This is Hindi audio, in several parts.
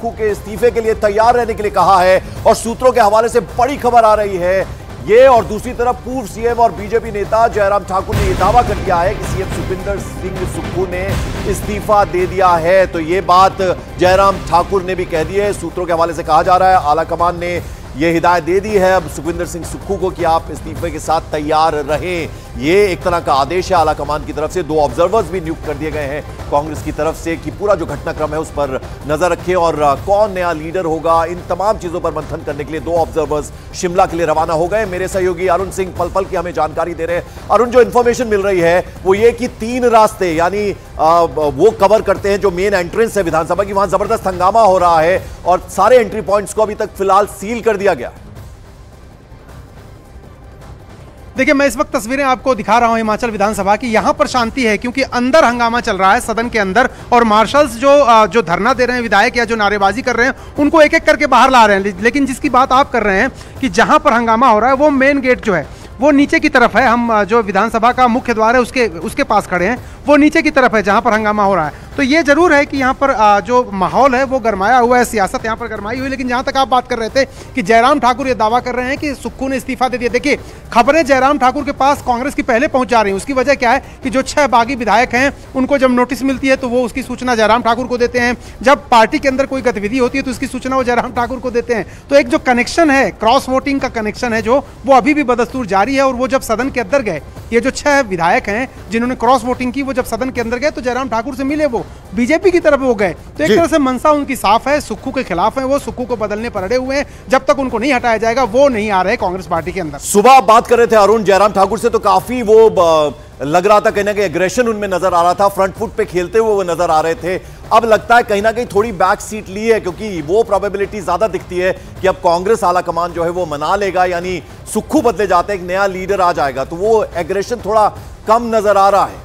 सुक्खू के इस्तीफे के लिए तैयार रहने के लिए कहा है और सूत्रों के हवाले से बड़ी खबर आ रही है ये। और दूसरी तरफ पूर्व सीएम और बीजेपी नेता जयराम ठाकुर ने यह दावा कर दिया है कि सीएम सुखविंदर सिंह सुक्खू ने इस्तीफा दे दिया है। तो यह बात जयराम ठाकुर ने भी कह दी है, सूत्रों के हवाले से कहा जा रहा है आलाकमान ने यह हिदायत दे दी है अब सुखविंदर सिंह सुक्खू को कि आप इस्तीफे के साथ तैयार रहें। ये एक तरह का आदेश है आलाकमान की तरफ से। 2 ऑब्जर्वर्स भी नियुक्त कर दिए गए हैं कांग्रेस की तरफ से कि पूरा जो घटनाक्रम है उस पर नजर रखें और कौन नया लीडर होगा, इन तमाम चीजों पर मंथन करने के लिए 2 ऑब्जर्वर्स शिमला के लिए रवाना हो गए। मेरे सहयोगी अरुण सिंह पल पल की हमें जानकारी दे रहे हैं। अरुण, जो इंफॉर्मेशन मिल रही है वो ये कि 3 रास्ते यानी वो कवर करते हैं जो मेन एंट्रेंस है विधानसभा की, वहां जबरदस्त हंगामा हो रहा है और सारे एंट्री पॉइंट्स को अभी तक फिलहाल सील कर दिया गया। देखिए, मैं इस वक्त तस्वीरें आपको दिखा रहा हूं हिमाचल विधानसभा की। यहां पर शांति है क्योंकि अंदर हंगामा चल रहा है सदन के अंदर और मार्शल्स जो धरना दे रहे हैं, विधायक या जो नारेबाजी कर रहे हैं, उनको एक एक करके बाहर ला रहे हैं। लेकिन जिसकी बात आप कर रहे हैं कि जहां पर हंगामा हो रहा है वो मेन गेट जो है वो नीचे की तरफ है। हम जो विधानसभा का मुख्य द्वार है उसके पास खड़े हैं, वो नीचे की तरफ है जहां पर हंगामा हो रहा है। तो ये जरूर है कि यहाँ पर जो माहौल है वो गरमाया हुआ है, सियासत यहाँ पर गरमाई हुई। लेकिन जहाँ तक आप बात कर रहे थे कि जयराम ठाकुर ये दावा कर रहे हैं कि सुक्खू ने इस्तीफा दे दिया, देखिए खबरें जयराम ठाकुर के पास कांग्रेस की पहले पहुंच जा रही हैं। उसकी वजह क्या है कि जो 6 बागी विधायक हैं उनको जब नोटिस मिलती है तो वो उसकी सूचना जयराम ठाकुर को देते हैं। जब पार्टी के अंदर कोई गतिविधि होती है तो उसकी सूचना वो जयराम ठाकुर को देते हैं। तो एक जो कनेक्शन है, क्रॉस वोटिंग का कनेक्शन है जो, वो अभी भी बदस्तूर जारी है। और वो जब सदन के अंदर गए, ये जो 6 विधायक हैं जिन्होंने क्रॉस वोटिंग की, वो जब सदन के अंदर गए तो जयराम ठाकुर से मिले, वो बीजेपी की तरफ वो गए। तो एक तरह से मंशा उनकी साफ है, सुक्खू के खिलाफ है, वो सुक्खू को बदलने पर अड़े हुए हैं। जब तक उनको नहीं हटाया जाएगा वो नहीं आ रहे कांग्रेस पार्टी के अंदर। सुबह आप बात कर रहे थे अरुण जयराम ठाकुर से, तो काफी वो लग रहा था कहीं ना कहीं एग्रेशन उनमें नजर आ रहा था, फ्रंट फुट पे खेलते हुए वो नजर आ रहे थे। अब लगता है कहीं ना कहीं थोड़ी बैक सीट ली है क्योंकि वो प्रोबेबिलिटी ज्यादा दिखती है कि अब कांग्रेस आला कमान जो है वो मना लेगा, यानी सुक्खू बदले जाते हैं, एक नया लीडर आ जाएगा, तो वो एग्रेशन थोड़ा कम नजर आ रहा है।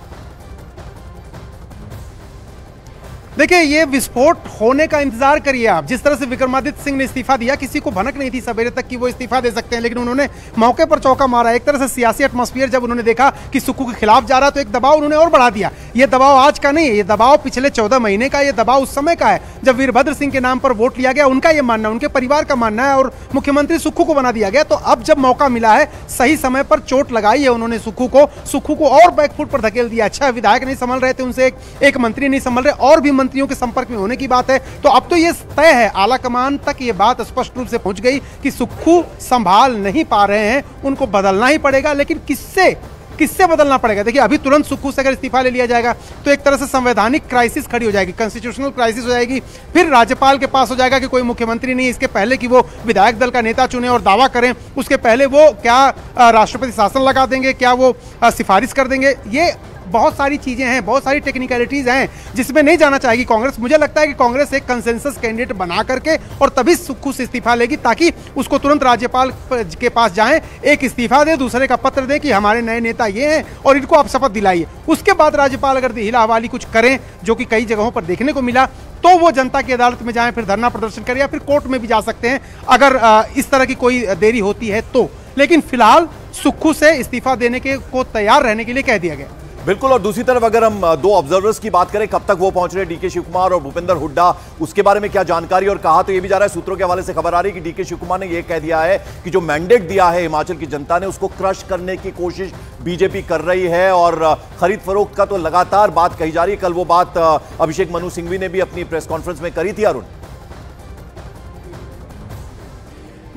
देखिए, ये विस्फोट होने का इंतजार करिए आप। जिस तरह से विक्रमादित्य सिंह ने इस्तीफा दिया, किसी को भनक नहीं थी सवेरे तक कि वो इस्तीफा दे सकते हैं, लेकिन उन्होंने मौके पर चौका मारा। एक तरह से सियासी एटमॉस्फेयर जब उन्होंने देखा कि सुक्खू के खिलाफ जा रहा तो एक दबाव उन्होंने और बढ़ा दिया। ये दबाव आज का नहीं है, ये दबाव पिछले 14 महीने का, ये दबाव उस समय का है जब वीरभद्र सिंह के नाम पर वोट लिया गया। उनका ये मानना, उनके परिवार का मानना है और मुख्यमंत्री सुक्खू को बना दिया गया। तो अब जब मौका मिला है, सही समय पर चोट लगाई है उन्होंने सुक्खू को और बैकफुट पर धकेल दिया। अच्छा, विधायक नहीं संभल रहे थे, उनसे एक मंत्री नहीं संभल रहे, और भी मंत्रियों के संपर्क में की बात है। तो अब तो ये तय है, आला कमान तक ये बात स्पष्ट रूप से पहुंच गई कि सुक्खू संभाल नहीं पा रहे हैं, उनको बदलना ही पड़ेगा। लेकिन किससे बदलना पड़ेगा? देखिए, अभी तुरंत सुक्खू से अगर इस्तीफा ले लिया जाएगा तो एक तरह से संवैधानिक क्राइसिस खड़ी हो जाएगी, कॉन्स्टिट्यूशनल क्राइसिस हो जाएगी। फिर राज्यपाल के पास हो जाएगा कि कोई मुख्यमंत्री नहीं, इसके पहले कि वो विधायक दल का नेता चुने और दावा करें, उसके पहले वो क्या राष्ट्रपति शासन लगा देंगे, क्या वो सिफारिश कर देंगे। ये बहुत सारी चीजें हैं, बहुत सारी टेक्निकलिटीज हैं जिसमें नहीं जाना चाहेगी कांग्रेस। मुझे लगता है कि कांग्रेस एक कंसेंसस कैंडिडेट बना करके और तभी सुक्खू से इस्तीफा लेगी, ताकि उसको तुरंत राज्यपाल के पास जाएं, एक इस्तीफा दे, दूसरे का पत्र दे कि हमारे नए नेता ये हैं और इनको आप शपथ दिलाइए। उसके बाद राज्यपाल अगर हिला हवाली कुछ करें, जो कि कई जगहों पर देखने को मिला, तो वो जनता की अदालत में जाएं, फिर धरना प्रदर्शन करें या फिर कोर्ट में भी जा सकते हैं अगर इस तरह की कोई देरी होती है तो। लेकिन फिलहाल सुक्खू से इस्तीफा देने को तैयार रहने के लिए कह दिया गया। बिल्कुल। और दूसरी तरफ अगर हम 2 ऑब्जर्वर्स की बात करें, कब तक वो पहुंच रहे हैं, डीके शिवकुमार और भूपेंद्र हुड्डा, उसके बारे में क्या जानकारी? और कहा तो ये भी जा रहा है, सूत्रों के हवाले से खबर आ रही है कि डीके शिवकुमार ने यह कह दिया है कि जो मैंडेट दिया है हिमाचल की जनता ने, उसको क्रश करने की कोशिश बीजेपी कर रही है और खरीद फरोख्त का तो लगातार बात कही जा रही है। कल वो बात अभिषेक मनु सिंघवी ने भी अपनी प्रेस कॉन्फ्रेंस में करी थी। अरुण,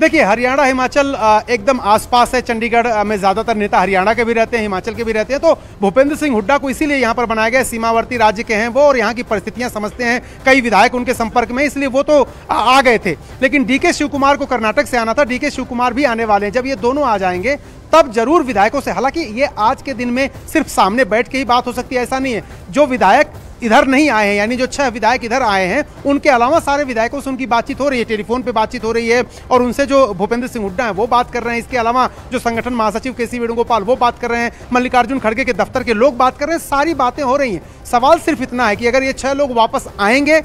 देखिए, हरियाणा हिमाचल एकदम आसपास है। चंडीगढ़ में ज्यादातर नेता हरियाणा के भी रहते हैं, हिमाचल के भी रहते हैं। तो भूपेंद्र सिंह हुड्डा को इसीलिए यहां पर बनाया गया, सीमावर्ती राज्य के हैं वो और यहां की परिस्थितियां समझते हैं, कई विधायक उनके संपर्क में, इसलिए वो तो आ गए थे। लेकिन डीके शिवकुमार को कर्नाटक से आना था, डीके शिवकुमार भी आने वाले हैं। जब ये दोनों आ जाएंगे तब जरूर विधायकों से, हालांकि ये आज के दिन में सिर्फ सामने बैठ के ही बात हो सकती है, ऐसा नहीं है। जो विधायक इधर नहीं आए हैं, यानी जो 6 विधायक इधर आए हैं, उनके अलावा सारे विधायकों से उनकी बातचीत हो रही है, टेलीफोन पे बातचीत हो रही है और उनसे जो भूपेंद्र सिंह हुड्डा हैं वो बात कर रहे हैं। इसके अलावा जो संगठन महासचिव केसी वेणुगोपाल वो बात कर रहे हैं, मल्लिकार्जुन खड़गे के दफ्तर के लोग बात कर रहे हैं, सारी बातें हो रही हैं। सवाल सिर्फ इतना है कि अगर ये 6 लोग वापस आएंगे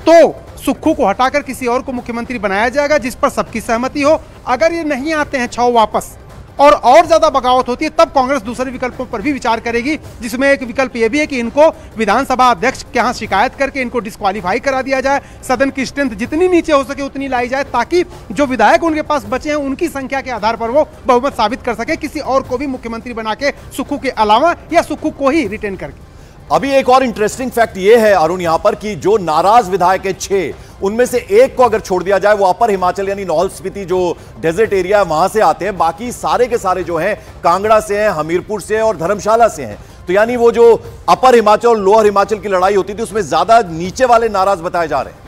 तो सुक्खू को हटाकर किसी और को मुख्यमंत्री बनाया जाएगा जिस पर सबकी सहमति हो। अगर ये नहीं आते हैं 6 वापस, और ज्यादा बगावत होती है, तब कांग्रेस दूसरे विकल्पों पर भी विचार करेगी, जिसमें एक विकल्प यह भी है कि इनको विधानसभा अध्यक्ष के यहाँ शिकायत करके इनको डिस्क्वालीफाई करा दिया जाए, सदन की स्ट्रेंथ जितनी नीचे हो सके उतनी लाई जाए, ताकि जो विधायक उनके पास बचे हैं उनकी संख्या के आधार पर वो बहुमत साबित कर सके, किसी और को भी मुख्यमंत्री बना के सुक्खू के अलावा या सुक्खू को ही रिटेन करके। अभी एक और इंटरेस्टिंग फैक्ट यह है अरुण यहां पर कि जो नाराज विधायक है 6, उनमें से एक को अगर छोड़ दिया जाए, वो अपर हिमाचल यानी लाहौल स्पीति जो डेजर्ट एरिया है वहां से आते हैं, बाकी सारे के सारे जो हैं कांगड़ा से हैं, हमीरपुर से हैं और धर्मशाला से हैं। तो यानी वो जो अपर हिमाचल और लोअर हिमाचल की लड़ाई होती थी उसमें ज्यादा नीचे वाले नाराज बताए जा रहे हैं।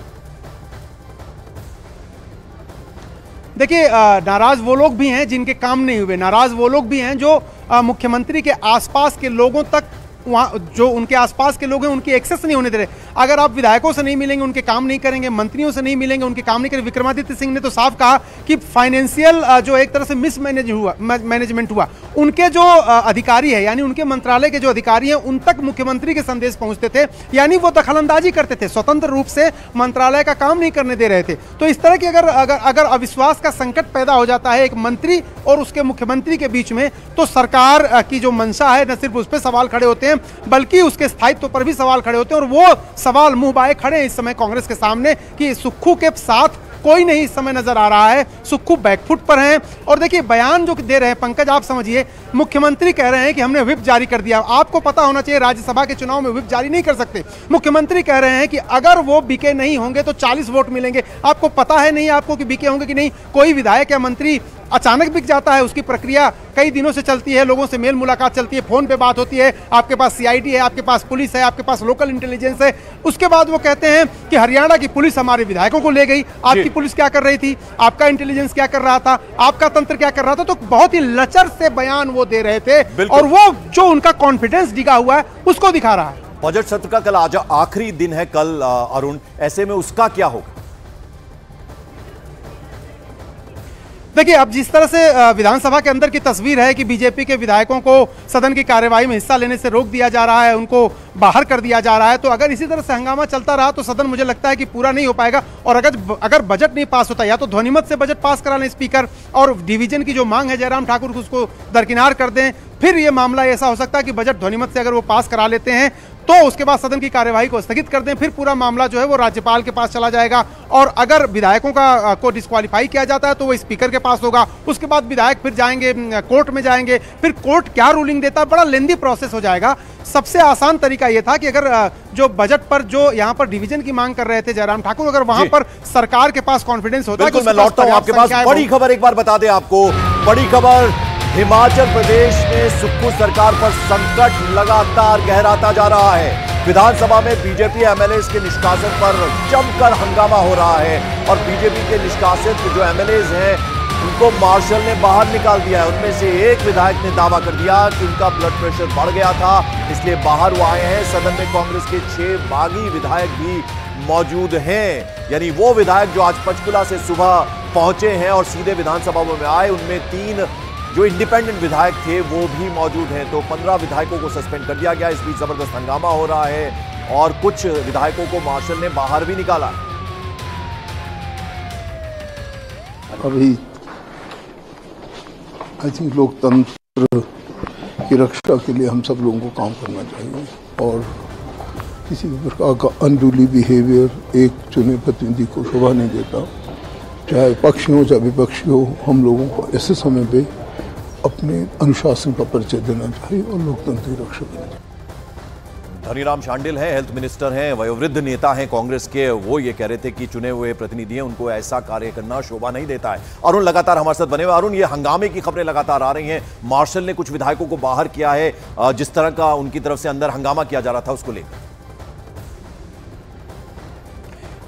देखिए, नाराज वो लोग भी हैं जिनके काम नहीं हुए, नाराज वो लोग भी हैं जो मुख्यमंत्री के आसपास के लोगों तक, वहाँ जो उनके आसपास के लोग हैं उनकी एक्सेस नहीं होने दे रहे। अगर आप विधायकों से नहीं मिलेंगे उनके काम नहीं करेंगे, मंत्रियों से नहीं मिलेंगे उनके काम नहीं करेंगे। विक्रमादित्य सिंह ने तो साफ कहा कि फाइनेंशियल जो एक तरह से मैनेजमेंट हुआ, उनके जो अधिकारी है यानी उनके मंत्रालय के जो अधिकारी हैं उन तक मुख्यमंत्री के संदेश पहुंचते थे, यानी वो दखलंदाजी करते थे, स्वतंत्र रूप से मंत्रालय का काम नहीं करने दे रहे थे। तो इस तरह की अगर अविश्वास का संकट पैदा हो जाता है एक मंत्री और उसके मुख्यमंत्री के बीच में, तो सरकार की जो मंशा है न सिर्फ उस पर सवाल खड़े होते हैं बल्कि उसके स्थायित्व पर भी सवाल खड़े होते हैं। और वो सवाल मुंह बाए खड़े हैं इस समय कांग्रेस के सामने कि सुक्खू के साथ कोई नहीं इस समय नजर आ रहा है, सुक्खू बैकफुट पर हैं। और देखिए, बयान जो दे रहे हैं पंकज, आप समझिए, मुख्यमंत्री कह रहे हैं कि हमने व्हिप जारी कर दिया। आपको पता होना चाहिए राज्यसभा के चुनाव में व्हिप जारी नहीं कर सकते। मुख्यमंत्री कह रहे हैं कि अगर वो बिके नहीं होंगे तो 40 वोट मिलेंगे। आपको पता है नहीं आपको कि बिके होंगे कि नहीं? कोई विधायक या मंत्री अचानक बिक जाता है, उसकी प्रक्रिया कई दिनों से चलती है, लोगों से मेल मुलाकात चलती है, फोन पे बात होती है, आपके पास सीआईडी है, आपके पास पुलिस है, आपके पास लोकल इंटेलिजेंस है। उसके बाद वो कहते हैं कि हरियाणा की पुलिस हमारे विधायकों को ले गई। आपकी पुलिस क्या कर रही थी? आपका इंटेलिजेंस क्या कर रहा था? आपका तंत्र क्या कर रहा था? तो बहुत ही लचर से बयान वो दे रहे थे और वो जो उनका कॉन्फिडेंस डिगा हुआ है उसको दिखा रहा है। बजट सत्र का कल आज आखिरी दिन है कल अरुण, ऐसे में उसका क्या होगा? देखिए, अब जिस तरह से विधानसभा के अंदर की तस्वीर है कि बीजेपी के विधायकों को सदन की कार्यवाही में हिस्सा लेने से रोक दिया जा रहा है, उनको बाहर कर दिया जा रहा है, तो अगर इसी तरह से हंगामा चलता रहा तो सदन मुझे लगता है कि पूरा नहीं हो पाएगा। और अगर बजट नहीं पास होता, या तो ध्वनिमत से बजट पास करा लें स्पीकर और डिवीजन की जो मांग है जयराम ठाकुर को उसको दरकिनार कर दें, फिर ये मामला ऐसा हो सकता है कि बजट ध्वनिमत से अगर वो पास करा लेते हैं तो उसके बाद सदन की कार्यवाही को स्थगित कर दें, फिर पूरा मामला जो है वो राज्यपाल के पास चला जाएगा। और अगर विधायकों को डिस्क्वालीफाई किया जाता है तो वो स्पीकर के पास होगा, उसके बाद विधायक फिर जाएंगे कोर्ट में जाएंगे, फिर कोर्ट क्या रूलिंग देता है, बड़ा लेंदी प्रोसेस हो जाएगा। सबसे आसान तरीका यह था कि अगर जो बजट पर जो यहाँ पर डिवीजन की मांग कर रहे थे जयराम ठाकुर, अगर वहां पर सरकार के पास कॉन्फिडेंस होता है। मैं लौटता हूं आपके पास, बड़ी खबर एक बार बता दें आपको, बड़ी खबर, हिमाचल प्रदेश में सुक्खू सरकार पर संकट लगातार गहराता जा रहा है। विधानसभा में बीजेपी एमएलएस के निष्कासन पर जमकर हंगामा हो रहा है और बीजेपी के निष्कासित जो एमएलएस हैं उनको मार्शल ने बाहर निकाल दिया है। उनमें से एक विधायक ने दावा कर दिया कि उनका ब्लड प्रेशर बढ़ गया था, इसलिए बाहर वो आए हैं। सदन में कांग्रेस के 6 बागी विधायक भी मौजूद हैं, यानी वो विधायक जो आज पंचकुला से सुबह पहुंचे हैं और सीधे विधानसभा में आए, उनमें 3 जो इंडिपेंडेंट विधायक थे वो भी मौजूद हैं। तो 15 विधायकों को सस्पेंड कर दिया गया। इस बीच जबरदस्त हंगामा हो रहा है और कुछ विधायकों को मार्शल ने बाहर भी निकाला। अभी आई थिंक लोकतंत्र की रक्षा के लिए हम सब लोगों को काम करना चाहिए और किसी भी प्रकार का अनडूली बिहेवियर एक चुने प्रतिनिधि को शोभा नहीं देता। चाहे पक्षी हो चाहे विपक्षी हो, हम लोगों को ऐसे समय पे अपने अनुशासन का परिचय देना चाहिए और लोकतंत्र की रक्षा करना चाहिए। धनीराम शांडिल हैं, हेल्थ मिनिस्टर हैं, वयोवृद्ध नेता हैं कांग्रेस के। वो ये कह रहे थे कि चुने हुए प्रतिनिधि हैं, उनको ऐसा कार्य करना शोभा नहीं देता है। अरुण लगातार हमारे साथ बने हुए। अरुण, ये हंगामे की खबरें लगातार आ रही हैं, मार्शल ने कुछ विधायकों को बाहर किया है, जिस तरह का उनकी तरफ से अंदर हंगामा किया जा रहा था उसको लेकर।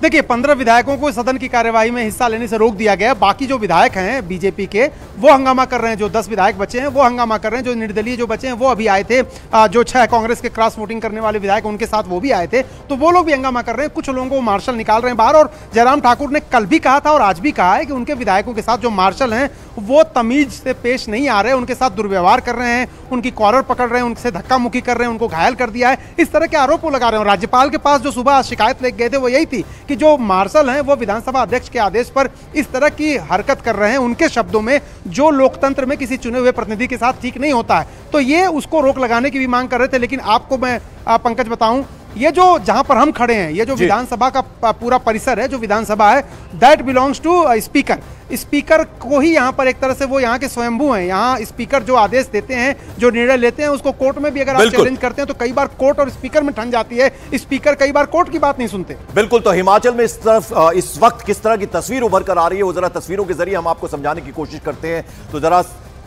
देखिए, 15 विधायकों को सदन की कार्यवाही में हिस्सा लेने से रोक दिया गया। बाकी जो विधायक हैं बीजेपी के वो हंगामा कर रहे हैं, जो 10 विधायक बचे हैं वो हंगामा कर रहे हैं, जो निर्दलीय जो बचे हैं वो अभी आए थे, जो 6 कांग्रेस के क्रॉस वोटिंग करने वाले विधायक उनके साथ वो भी आए थे, तो वो लोग भी हंगामा कर रहे हैं। कुछ लोगों को मार्शल निकाल रहे हैं बाहर। और जयराम ठाकुर ने कल भी कहा था और आज भी कहा है कि उनके विधायकों के साथ जो मार्शल हैं वो तमीज से पेश नहीं आ रहे, उनके साथ दुर्व्यवहार कर रहे हैं, उनकी कॉलर पकड़ रहे हैं, उनसे धक्का मुक्की कर रहे हैं, उनको घायल कर दिया है, इस तरह के आरोप वो लगा रहे हैं। राज्यपाल के पास जो सुबह शिकायत लेके गए थे वो यही थी कि कि जो मार्शल हैं वो विधानसभा अध्यक्ष के आदेश पर इस तरह की हरकत कर रहे हैं, उनके शब्दों में, जो लोकतंत्र में किसी चुने हुए प्रतिनिधि के साथ ठीक नहीं होता है, तो ये उसको रोक लगाने की भी मांग कर रहे थे। लेकिन आपको मैं पंकज बताऊं, ये जो जहां पर हम खड़े हैं, ये जो विधानसभा का पूरा परिसर है, जो विधानसभा है, that belongs to speaker. Speaker को ही यहाँ पर एक तरह से वो यहाँ के स्वयंभू हैं। यहाँ स्पीकर जो आदेश देते हैं, जो निर्णय लेते हैं, उसको कोर्ट में भी अगर आप चैलेंज करते हैं तो कई बार कोर्ट और स्पीकर में ठन जाती है। स्पीकर कई बार कोर्ट की बात नहीं सुनते। बिल्कुल। तो हिमाचल में इस वक्त किस तरह की तस्वीर उभर कर आ रही है, वो जरा तस्वीरों के जरिए हम आपको समझाने की कोशिश करते हैं। तो जरा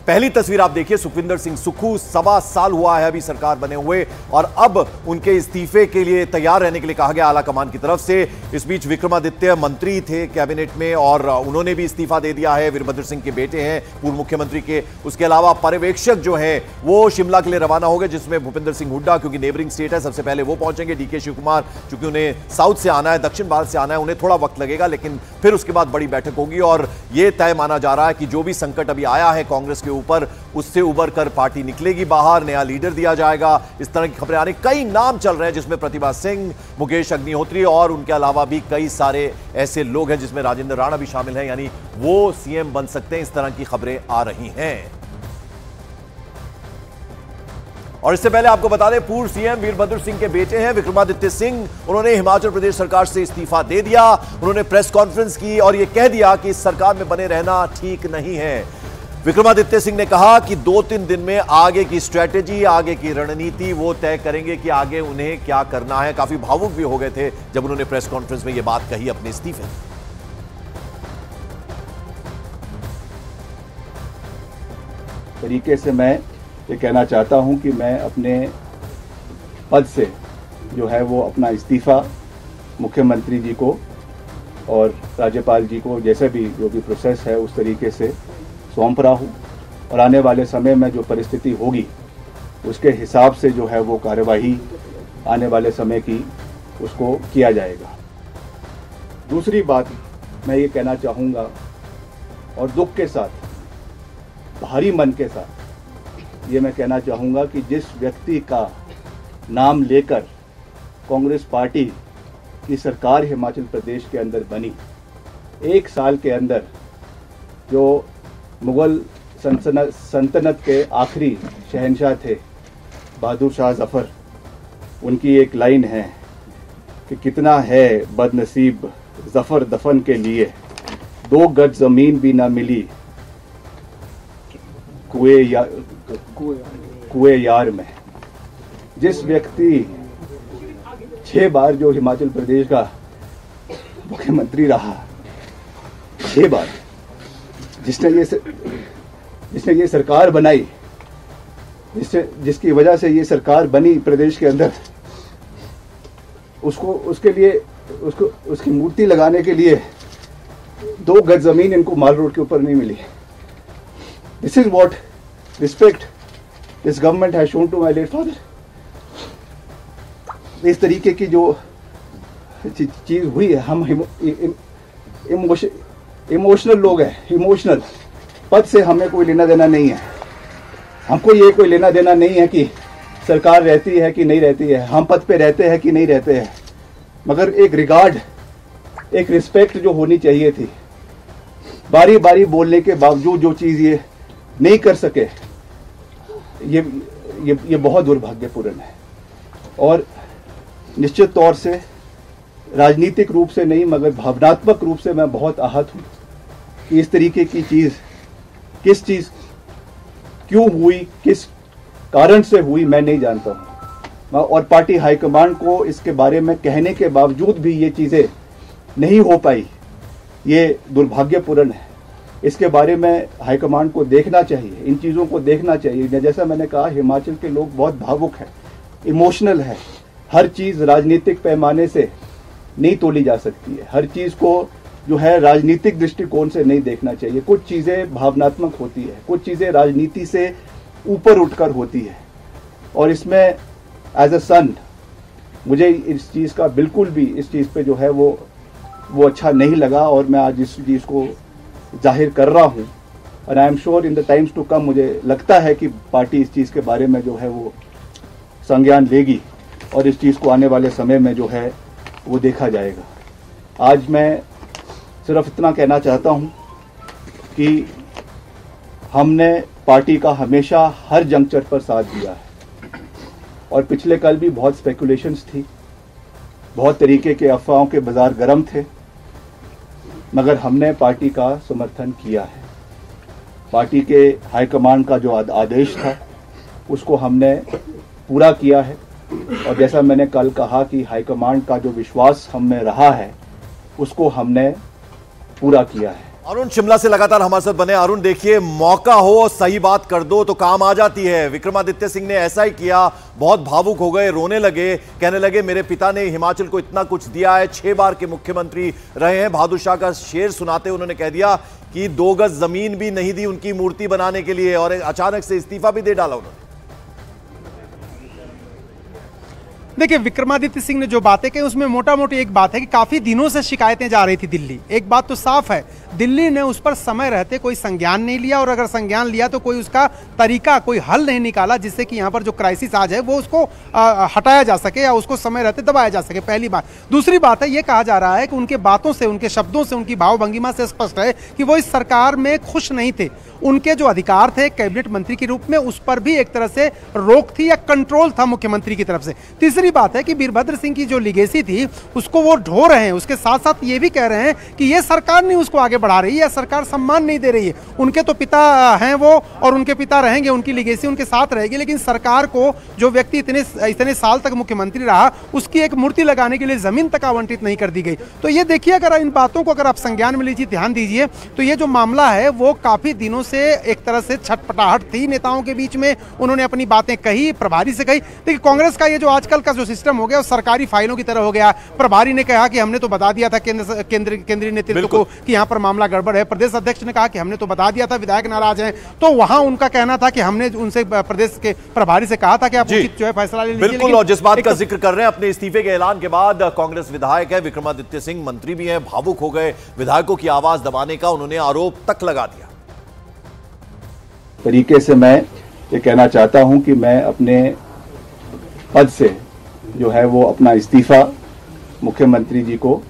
पहली तस्वीर आप देखिए, सुखविंदर सिंह सुक्खू 1.25 साल हुआ है अभी सरकार बने हुए, और अब उनके इस्तीफे के लिए तैयार रहने के लिए कहा गया आला कमान की तरफ से। इस बीच विक्रमादित्य मंत्री थे कैबिनेट में और उन्होंने भी इस्तीफा दे दिया है। वीरभद्र सिंह के बेटे हैं पूर्व मुख्यमंत्री के। उसके अलावा पर्यवेक्षक जो है वो शिमला के लिए रवाना हो गए, जिसमें भूपेंद्र सिंह हुड्डा, क्योंकि नेबरिंग स्टेट है, सबसे पहले वो पहुंचेंगे। डीके शिव कुमार, चूंकि उन्हें साउथ से आना है, दक्षिण भारत से आना है, उन्हें थोड़ा वक्त लगेगा, लेकिन फिर उसके बाद बड़ी बैठक होगी। और यह तय माना जा रहा है कि जो भी संकट अभी आया है कांग्रेस के ऊपर, उससे उबर कर पार्टी निकलेगी बाहर, नया लीडर दिया जाएगा। इस तरह की खबरें आ रही, कई नाम चल रहे हैं, जिसमें प्रतिभा सिंह, मुकेश अग्निहोत्री और उनके अलावा भी कई सारे ऐसे लोग हैं, जिसमें राजेंद्र राणा भी शामिल हैं, यानी वो सीएम बन सकते हैं। इस तरह की खबरें आ रही हैं। और इससे पहले आपको बता दें, पूर्व सीएम वीरभद्र सिंह के बेटे हैं विक्रमादित्य सिंह, उन्होंने हिमाचल प्रदेश सरकार से इस्तीफा दे दिया। उन्होंने प्रेस कॉन्फ्रेंस की और यह कह दिया कि इस सरकार में बने रहना ठीक नहीं है। विक्रमादित्य सिंह ने कहा कि 2-3 दिन में आगे की स्ट्रैटेजी, आगे की रणनीति वो तय करेंगे कि आगे उन्हें क्या करना है। काफी भावुक भी हो गए थे जब उन्होंने प्रेस कॉन्फ्रेंस में यह बात कही अपने इस्तीफे। तरीके से मैं ये कहना चाहता हूं कि मैं अपने पद से जो है वो अपना इस्तीफा मुख्यमंत्री जी को और राज्यपाल जी को, जैसे भी जो भी प्रोसेस है उस तरीके से सौंप रहा हूँ। और आने वाले समय में जो परिस्थिति होगी उसके हिसाब से जो है वो कार्यवाही आने वाले समय की उसको किया जाएगा। दूसरी बात मैं ये कहना चाहूँगा और दुख के साथ, भारी मन के साथ ये मैं कहना चाहूँगा कि जिस व्यक्ति का नाम लेकर कांग्रेस पार्टी की सरकार हिमाचल प्रदेश के अंदर बनी, 1 साल के अंदर जो मुगल सल्तनत के आखिरी शहंशाह थे बहादुर शाह जफर, उनकी एक लाइन है कि कितना है बदनसीब जफर दफन के लिए, 2 गज जमीन भी ना मिली कुएं यार में। जिस व्यक्ति 6 बार जो हिमाचल प्रदेश का मुख्यमंत्री रहा, 6 बार, जिसने ये सरकार बनाई, जिसकी वजह से ये सरकार बनी प्रदेश के अंदर, उसकी मूर्ति लगाने के लिए 2 गज जमीन इनको माल रोड के ऊपर नहीं मिली। This is what respect this government has shown to my late father. इस तरीके की जो चीज हुई है, हम इमोशनल लोग हैं, इमोशनल। पद से हमें कोई लेना देना नहीं है, हमको ये कोई लेना देना नहीं है कि सरकार रहती है कि नहीं रहती है, हम पद पे रहते हैं कि नहीं रहते हैं, मगर एक रिगार्ड, एक रिस्पेक्ट जो होनी चाहिए थी। बारी बारी बोलने के बावजूद जो चीज़ ये नहीं कर सके, ये बहुत दुर्भाग्यपूर्ण है। और निश्चित तौर से राजनीतिक रूप से नहीं मगर भावनात्मक रूप से मैं बहुत आहत हूँ कि इस तरीके की चीज़, किस चीज़ क्यों हुई, किस कारण से हुई, मैं नहीं जानता हूँ। और पार्टी हाईकमान को इसके बारे में कहने के बावजूद भी ये चीज़ें नहीं हो पाई, ये दुर्भाग्यपूर्ण है। इसके बारे में हाईकमान को देखना चाहिए, इन चीज़ों को देखना चाहिए। जैसा मैंने कहा, हिमाचल के लोग बहुत भावुक हैं, इमोशनल है। हर चीज़ राजनीतिक पैमाने से नहीं तोली जा सकती है, हर चीज़ को जो है राजनीतिक दृष्टिकोण से नहीं देखना चाहिए। कुछ चीज़ें भावनात्मक होती है, कुछ चीज़ें राजनीति से ऊपर उठकर होती है। और इसमें एज अ सन मुझे इस चीज़ का बिल्कुल भी, इस चीज़ पे जो है वो अच्छा नहीं लगा और मैं आज इस चीज़ को जाहिर कर रहा हूँ। और I am sure in the times to come मुझे लगता है कि पार्टी इस चीज़ के बारे में जो है वो संज्ञान लेगी और इस चीज़ को आने वाले समय में जो है वो देखा जाएगा। आज मैं सिर्फ इतना कहना चाहता हूं कि हमने पार्टी का हमेशा हर जंक्चर पर साथ दिया है और पिछले कल भी बहुत स्पेकुलेशंस थी, बहुत तरीके के अफवाहों के बाजार गर्म थे, मगर हमने पार्टी का समर्थन किया है। पार्टी के हाईकमान का जो आदेश था उसको हमने पूरा किया है और जैसा मैंने कल कहा कि हाईकमान का जो विश्वास हमें रहा है उसको हमने पूरा किया है। अरुण शिमला से लगातार हमारे साथ बने। अरुण देखिए, मौका हो सही बात कर दो तो काम आ जाती है। विक्रमादित्य सिंह ने ऐसा ही किया, बहुत भावुक हो गए, रोने लगे, कहने लगे मेरे पिता ने हिमाचल को इतना कुछ दिया है, 6 बार के मुख्यमंत्री रहे हैं। बहादुर शाह का शेर सुनाते उन्होंने कह दिया कि 2 गज जमीन भी नहीं दी उनकी मूर्ति बनाने के लिए और अचानक से इस्तीफा भी दे डाला उन्होंने। देखिए, विक्रमादित्य सिंह ने जो बातें कही उसमें मोटा मोटी एक बात है कि काफी दिनों से शिकायतें जा रही थी दिल्ली। एक बात तो साफ है, दिल्ली ने उस पर समय रहते कोई संज्ञान नहीं लिया और अगर संज्ञान लिया तो कोई उसका तरीका, कोई हल नहीं निकाला जिससे कि यहाँ पर जो क्राइसिस आज है वो उसको हटाया जा सके या उसको समय रहते दबाया जा सके। पहली बात। दूसरी बात है, ये कहा जा रहा है कि उनके बातों से, उनके शब्दों से, उनकी भावभंगिमा से स्पष्ट है कि वो इस सरकार में खुश नहीं थे। उनके जो अधिकार थे कैबिनेट मंत्री के रूप में उस पर भी एक तरह से रोक थी या कंट्रोल था मुख्यमंत्री की तरफ से। तीसरी बात है कि वीरभद्र सिंह की जो लीगेसी थी उसको वो ढो रहे हैं। उसके साथ साथ ये भी कह रहे हैं कि ये सरकार नहीं उसको आगे बढ़ा रही है, सरकार सम्मान नहीं दे रही है। उनके तो पिता हैं वो और उनके पिता रहेंगे, उनकी लीगेसी उनके साथ रहेगी, लेकिन सरकार को जो व्यक्ति इतने साल तक मुख्यमंत्री रहा उसकी एक मूर्ति लगाने के लिए जमीन तक आवंटित नहीं कर दी गई। तो ये देखिए, अगर इन बातों को अगर आप संज्ञान में लीजिए, ध्यान दीजिए, तो ये जो मामला है वो काफी दिनों से एक तरह से छटपटाहट थी नेताओं के बीच में। उन्होंने अपनी बातें कही, प्रभारी से कही। देखिए, कांग्रेस का ये जो आजकल का जो सिस्टम हो गया वो सरकारी फाइलों की तरह हो गया। प्रभारी ने कहा कि हमने तो बता दिया था केंद्रीय नेतृत्व को कि यहाँ पर मामला गड़बड़ है। प्रदेश अध्यक्ष ने कहा कि हमने तो बता दिया था, विधायक नाराज हैं। तो वहां उनका कहना था कि हमने उनसे प्रदेश के प्रभारी से कहा था कि आप उचित जो है फैसला ले लीजिए। बिल्कुल, और जिस बात का जिक्र कर रहे हैं, अपने इस्तीफे के ऐलान के बाद कांग्रेस विधायक है विक्रमादित्य सिंह, मंत्री भी हैं, भावुक हो गए। विधायकों की आवाज दबाने का उन्होंने आरोप तक लगा दिया। तरीके से मैं ये कहना चाहता हूं कि मैं अपने पद से जो है वो अपना इस्तीफा मुख्यमंत्री जी को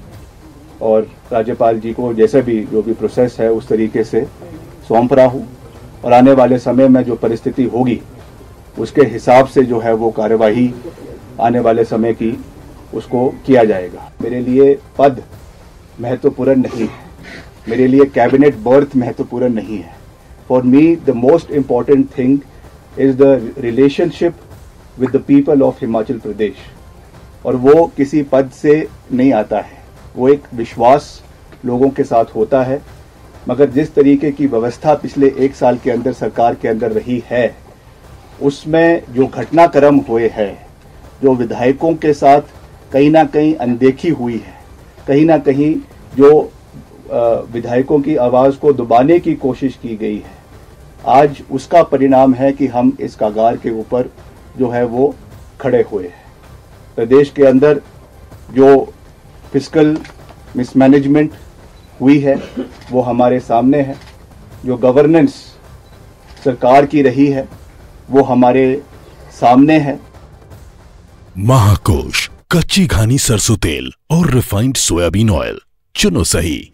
और राज्यपाल जी को जैसे भी जो भी प्रोसेस है उस तरीके से सौंप रहा हूँ और आने वाले समय में जो परिस्थिति होगी उसके हिसाब से जो है वो कार्यवाही आने वाले समय की उसको किया जाएगा। मेरे लिए पद महत्वपूर्ण नहीं है, मेरे लिए कैबिनेट बर्थ महत्वपूर्ण नहीं है। For me the most important thing is the relationship with the people of Himachal Pradesh, और वो किसी पद से नहीं आता है, वो एक विश्वास लोगों के साथ होता है। मगर जिस तरीके की व्यवस्था पिछले 1 साल के अंदर सरकार के अंदर रही है उसमें जो घटनाक्रम हुए हैं, जो विधायकों के साथ कहीं ना कहीं अनदेखी हुई है, कहीं ना कहीं जो विधायकों की आवाज़ को दबाने की कोशिश की गई है, आज उसका परिणाम है कि हम इस कगार के ऊपर जो है वो खड़े हुए हैं। प्रदेश के अंदर जो फिस्कल मिसमैनेजमेंट हुई है वो हमारे सामने है, जो गवर्नेंस सरकार की रही है वो हमारे सामने है। महाकोश, कच्ची घानी सरसों तेल और रिफाइंड सोयाबीन ऑयल, चुनो सही।